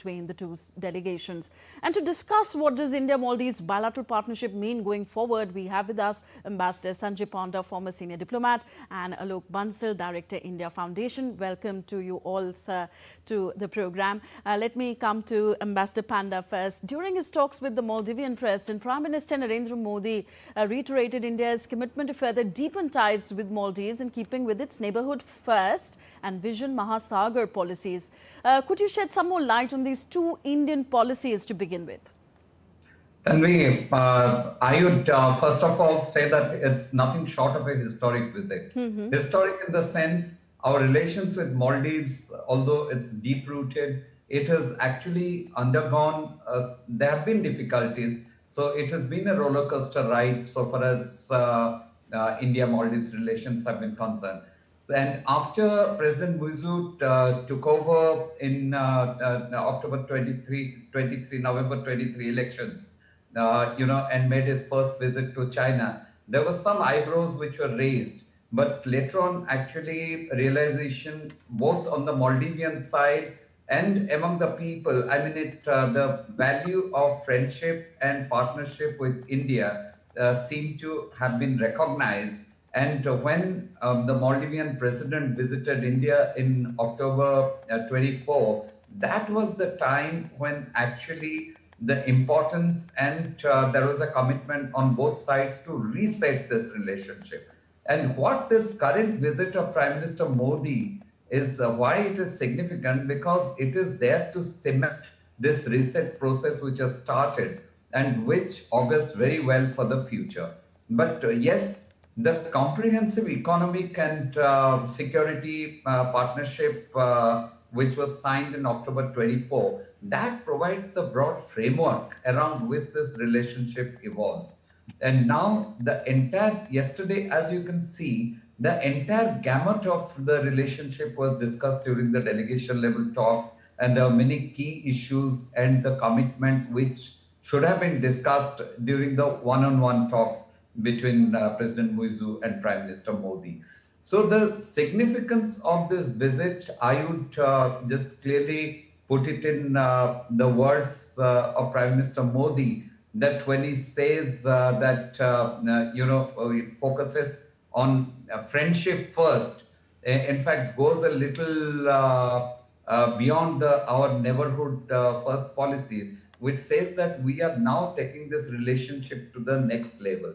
between the two delegations. And to discuss what does India-Maldives bilateral partnership mean going forward, we have with us Ambassador Sanjay Panda, former senior diplomat, and Alok Bansal, Director, India Foundation. Welcome to you all, sir, to the program. Let me come to Ambassador Panda first. During his talks with the Maldivian President, Prime Minister Narendra Modi reiterated India's commitment to further deepen ties with Maldives in keeping with its neighborhood first and Vision Mahasagar policies. Could you shed some more light on these two Indian policies to begin with? Tanvi, I would first of all say that it's nothing short of a historic visit. Historic in the sense our relations with Maldives, although it's deep-rooted, it has actually undergone, there have been difficulties. So it has been a roller coaster ride so far as India-Maldives relations have been concerned. So, and after President Muizu took over in October 23, November 23 elections, and made his first visit to China, there were some eyebrows which were raised. But later on, actually, realization both on the Maldivian side and among the people, I mean, the value of friendship and partnership with India seemed to have been recognized. And when the Maldivian president visited India in October 24, that was the time when actually the importance and there was a commitment on both sides to reset this relationship. And what this current visit of Prime Minister Modi is why it is significant, because it is there to cement this reset process which has started and which augurs very well for the future. But yes, the comprehensive economic and security partnership which was signed in October 24, that provides the broad framework around which this relationship evolves. And now yesterday, as you can see, the entire gamut of the relationship was discussed during the delegation level talks, and there are many key issues and the commitment which should have been discussed during the one-on-one talks between President Muizu and Prime Minister Modi. So the significance of this visit, I would just clearly put it in the words of Prime Minister Modi, that when he says that, it focuses on friendship first, in fact, goes a little beyond our neighborhood first policy, which says that we are now taking this relationship to the next level.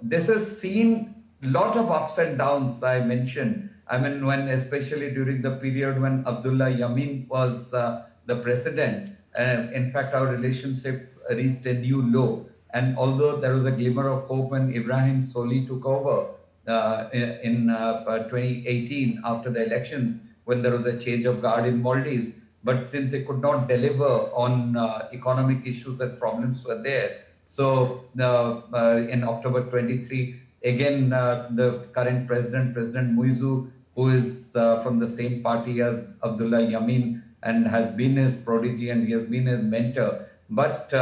This has seen a lot of ups and downs, I mentioned. I mean, especially during the period when Abdullah Yameen was the president, in fact, our relationship reached a new low. And although there was a glimmer of hope when Ibrahim Soli took over in 2018 after the elections, when there was a change of guard in Maldives, but since it could not deliver on economic issues and problems were there, so in October 23, again, the current president, President Muizu, who is from the same party as Abdullah Yameen and has been his prodigy and he has been his mentor. But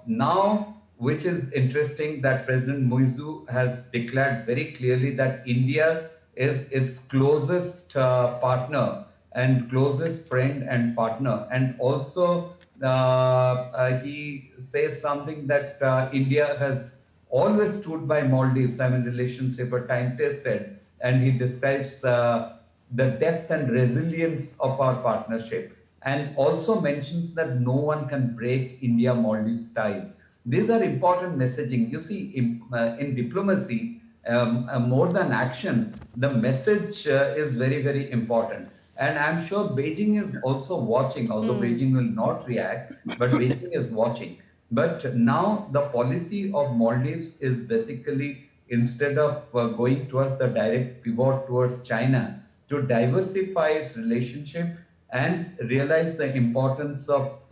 now, which is interesting, that President Muizu has declared very clearly that India is its closest partner and closest friend and partner. And also, he says something that India has always stood by Maldives. I mean, relationship are time tested, and he describes the depth and resilience of our partnership, and also mentions that no one can break India-Maldives ties. These are important messaging. You see, in diplomacy, more than action, the message is very, very important. And I'm sure Beijing is also watching, although Beijing will not react, but Beijing is watching. But now the policy of Maldives is basically, instead of going towards the direct pivot towards China, to diversify its relationship and realize the importance of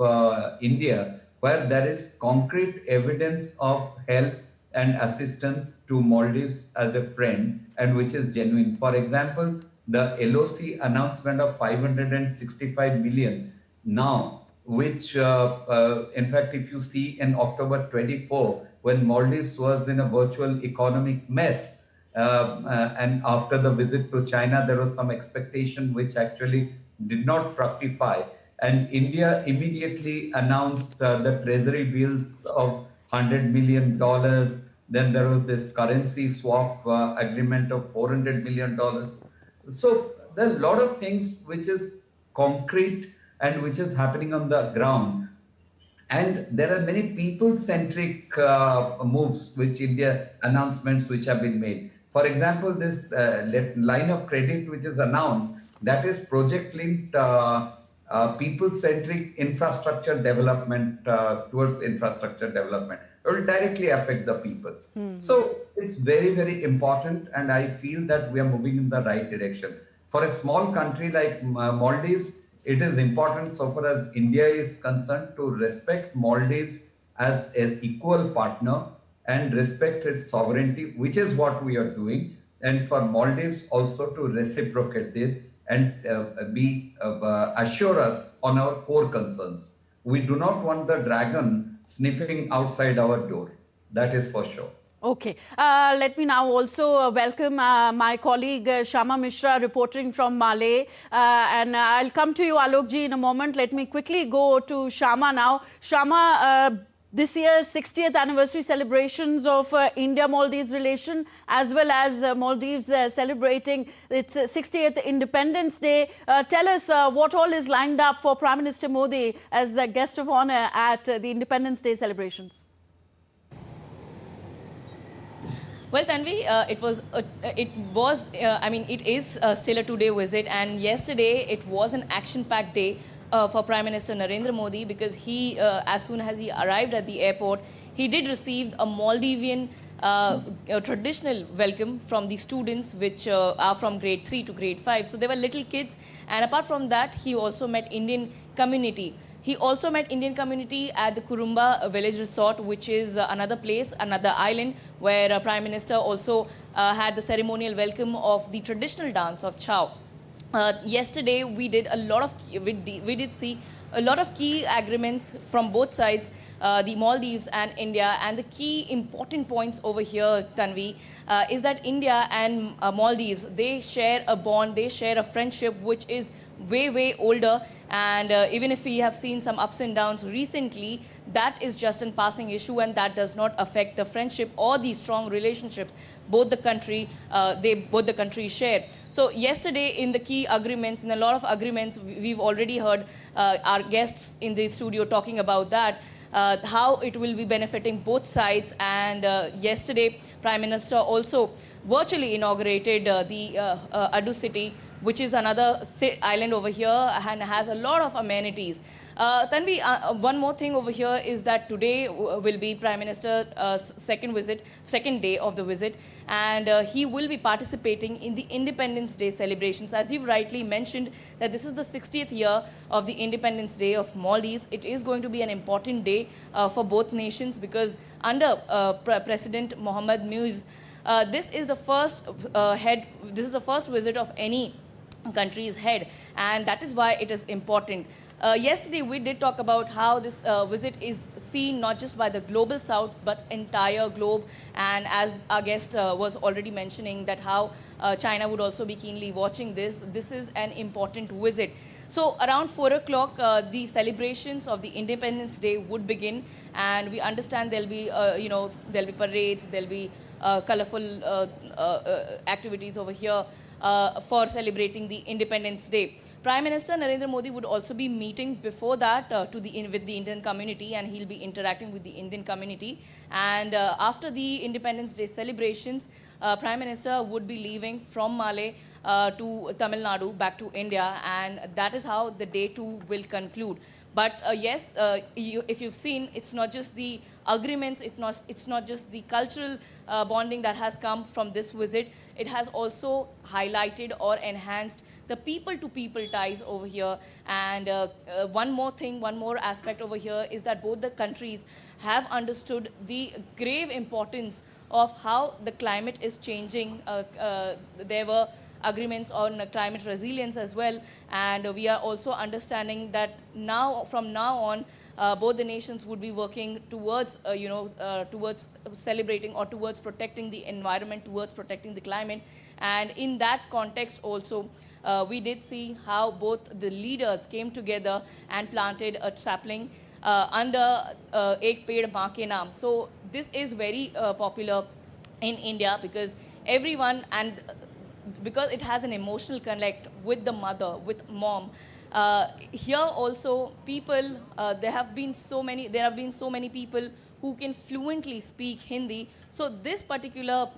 India, where there is concrete evidence of help and assistance to Maldives as a friend, and which is genuine. For example, the LOC announcement of 565 million now, which in fact, if you see in October 24, when Maldives was in a virtual economic mess, and after the visit to China, there was some expectation which actually did not fructify. And India immediately announced the treasury bills of $100 million. Then there was this currency swap agreement of $400 million. So there are a lot of things which is concrete and which is happening on the ground. And there are many people-centric moves which India announcements which have been made. For example, this line of credit which is announced, that is project-linked people-centric infrastructure development towards infrastructure development. It will directly affect the people. So it's very, very important, and I feel that we are moving in the right direction. For a small country like Maldives, it is important so far as India is concerned to respect Maldives as an equal partner and respect its sovereignty, which is what we are doing. And for Maldives also to reciprocate this and assure us on our core concerns. We do not want the dragon sniffing outside our door. That is for sure. Okay. Let me now also welcome my colleague Shama Mishra, reporting from Malé. And I'll come to you, Alokji, in a moment. Let me quickly go to Shama now. Shama, this year's 60th anniversary celebrations of India-Maldives relation, as well as Maldives celebrating its 60th Independence Day. Tell us what all is lined up for Prime Minister Modi as a guest of honor at the Independence Day celebrations. Well, Tanvi, it is still a two-day visit, and yesterday it was an action-packed day for Prime Minister Narendra Modi, because he, as soon as he arrived at the airport, he did receive a Maldivian traditional welcome from the students, which are from grade 3 to grade 5. So they were little kids, and apart from that, he also met Indian community. He also met Indian community at the Kurumba village resort, which is another place, another island, where Prime Minister also had the ceremonial welcome of the traditional dance of Chow. Yesterday, we did see a lot of key agreements from both sides, the Maldives and India. And the key important points over here, Tanvi, is that India and Maldives, they share a bond, they share a friendship which is way, way older. And even if we have seen some ups and downs recently, that is just a passing issue, and that does not affect the friendship or the strong relationships both the countries share. So yesterday, in the key agreements, in a lot of agreements, we've already heard our guests in the studio talking about that. How it will be benefiting both sides. And yesterday, Prime Minister also virtually inaugurated the Adu city, which is another island over here and has a lot of amenities. Tanvi, one more thing over here is that today will be Prime Minister's second day of the visit, and he will be participating in the Independence Day celebrations. As you've rightly mentioned, that this is the 60th year of the Independence Day of Maldives. It is going to be an important day for both nations, because under President Mohammed Muiz, this is the first visit of any country's head, and that is why it is important. Yesterday we did talk about how this visit is seen not just by the global south but entire globe, and as our guest was already mentioning, that how China would also be keenly watching this. This is an important visit. So around 4 o'clock, the celebrations of the Independence Day would begin, and we understand there'll be there'll be parades, there'll be colorful activities over here for celebrating the Independence Day. Prime Minister Narendra Modi would also be meeting before that with the Indian community, and he'll be interacting with the Indian community. And after the Independence Day celebrations, Prime Minister would be leaving from Malé to Tamil Nadu back to India, and that is how the day 2 will conclude. But yes, if you've seen, it's not just the agreements, it's not just the cultural bonding that has come from this visit. It has also highlighted or enhanced the people-to-people ties over here. And one more aspect over here is that both the countries have understood the grave importance of how the climate is changing. There were agreements on climate resilience as well. And we are also understanding that from now on, both the nations would be working towards, towards celebrating or towards protecting the environment, towards protecting the climate. And in that context also, we did see how both the leaders came together and planted a sapling under Ek Ped Maa Ke Naam. So this is very popular in India because everyone, and because it has an emotional connect with the mother, with mom. Here also, people, there have been so many people who can fluently speak Hindi. So this particular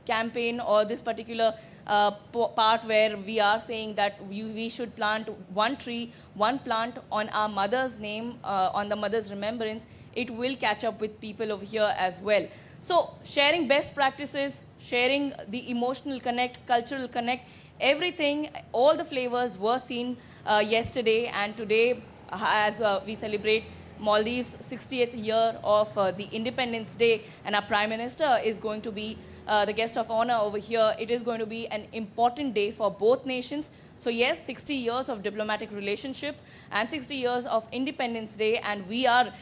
campaign, or this particular part where we are saying that we should plant one tree, one plant on our mother's name, on the mother's remembrance, it will catch up with people over here as well. So sharing best practices, sharing the emotional connect, cultural connect, everything, all the flavors were seen yesterday and today, as we celebrate Maldives' 60th year of the Independence Day, and our Prime Minister is going to be the guest of honor over here. It is going to be an important day for both nations. So yes, 60 years of diplomatic relationships and 60 years of Independence Day, and we are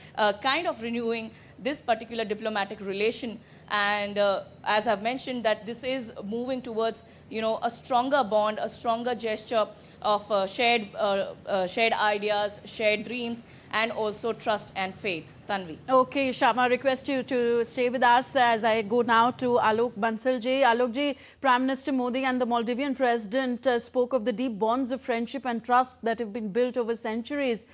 kind of renewing this particular diplomatic relation. And as I've mentioned, that this is moving towards, a stronger bond, a stronger gesture of shared ideas, shared dreams, and also trust and faith. Tanvi. Okay, Shama, request you to stay with us as I go now to Alok Bansal ji. Alok ji, Prime Minister Modi and the Maldivian President spoke of the deep bonds of friendship and trust that have been built over centuries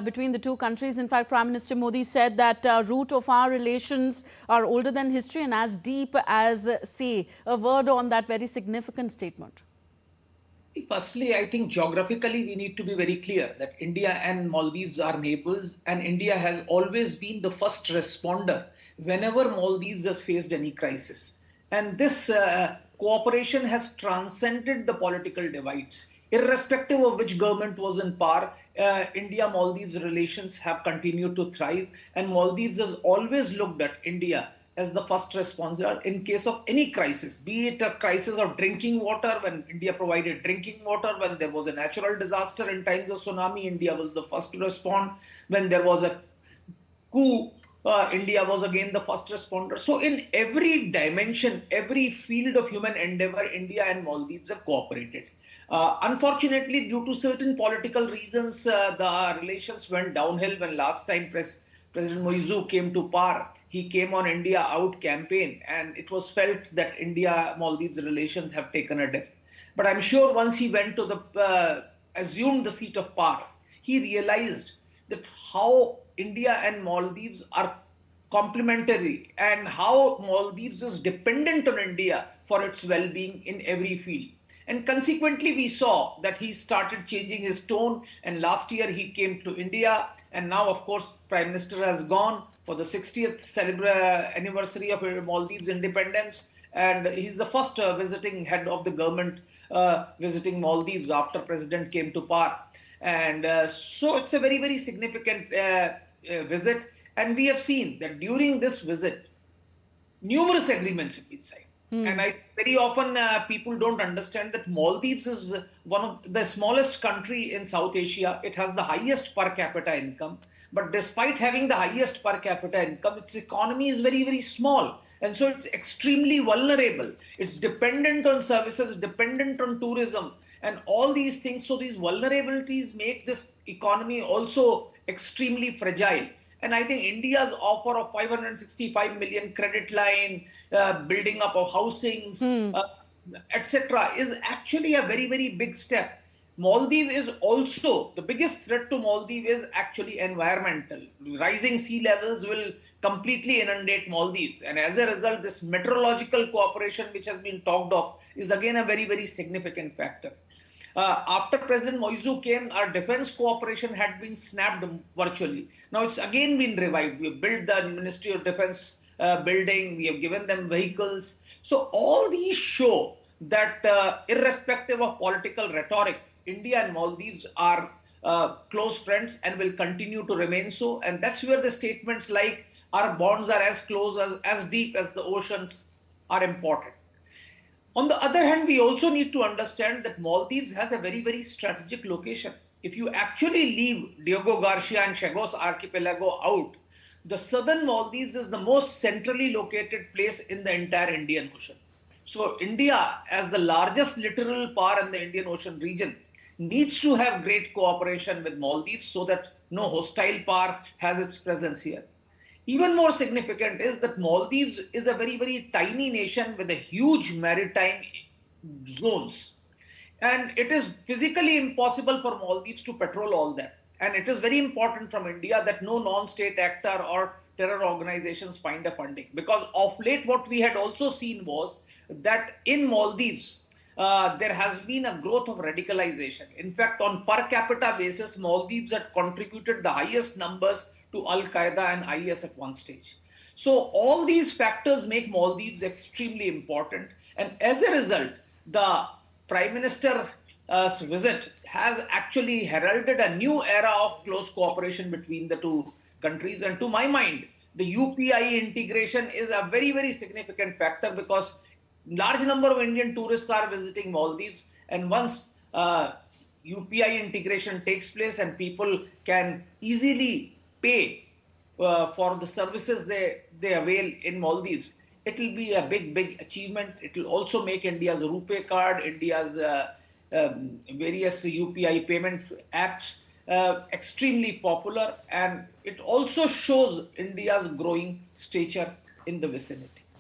between the two countries. In fact, Prime Minister Modi said that root of our relations are older than history and as deep as sea. A word on that very significant statement. Firstly, I think geographically we need to be very clear that India and Maldives are neighbors, and India has always been the first responder whenever Maldives has faced any crisis. And this cooperation has transcended the political divides. Irrespective of which government was in power, India-Maldives relations have continued to thrive, and Maldives has always looked at India as the first responder in case of any crisis, be it a crisis of drinking water, when India provided drinking water, when there was a natural disaster in times of tsunami, India was the first to respond. When there was a coup, India was again the first responder. So in every dimension, every field of human endeavor, India and Maldives have cooperated. Unfortunately, due to certain political reasons, the relations went downhill when last time President Moizu came to power. He came on India Out campaign, and it was felt that India-Maldives relations have taken a dip. But I'm sure once he went to assumed the seat of power, he realized that how India and Maldives are complementary and how Maldives is dependent on India for its well-being in every field. And consequently, we saw that he started changing his tone, and last year he came to India, and now, of course, Prime Minister has gone for the 60th anniversary of Maldives' independence, and he's the first visiting head of the government visiting Maldives after President came to power. And so it's a very, very significant visit, and we have seen that during this visit, numerous agreements have been signed. And very often people don't understand that Maldives is one of the smallest country in South Asia. It has the highest per capita income. But despite having the highest per capita income, its economy is very, very small. And so it's extremely vulnerable. It's dependent on services, dependent on tourism, and all these things. So these vulnerabilities make this economy also extremely fragile. And I think India's offer of 565 million credit line, building up of housings, etc., is actually a very, very big step. Maldives is also, the biggest threat to Maldives is actually environmental. Rising sea levels will completely inundate Maldives. And as a result, this meteorological cooperation, which has been talked of, is again a very, very significant factor. After President Moizu came, our defense cooperation had been snapped virtually. Now it's again been revived. We have built the Ministry of Defense building. We have given them vehicles. So all these show that irrespective of political rhetoric, India and Maldives are close friends and will continue to remain so. And that's where the statements like our bonds are as close, as deep as the oceans are important. On the other hand, we also need to understand that Maldives has a very, very strategic location. If you actually leave Diego Garcia and Chagos archipelago out, the southern Maldives is the most centrally located place in the entire Indian Ocean. So India, as the largest littoral power in the Indian Ocean region, needs to have great cooperation with Maldives so that no hostile power has its presence here. Even more significant is that Maldives is a very, very tiny nation with a huge maritime zones. And it is physically impossible for Maldives to patrol all that. And it is very important from India that no non-state actor or terror organizations find a funding. Because of late, what we had also seen was that in Maldives, there has been a growth of radicalization. In fact, on per capita basis, Maldives had contributed the highest numbers to Al Qaeda and IS at one stage. So all these factors make Maldives extremely important. And as a result, the Prime Minister's visit has actually heralded a new era of close cooperation between the two countries. And to my mind, the UPI integration is a very, very significant factor because large number of Indian tourists are visiting Maldives. And once UPI integration takes place and people can easily pay for the services they avail in Maldives, it will be a big, big achievement. It will also make India's RuPay card, India's various UPI payment apps extremely popular. And it also shows India's growing stature in the vicinity.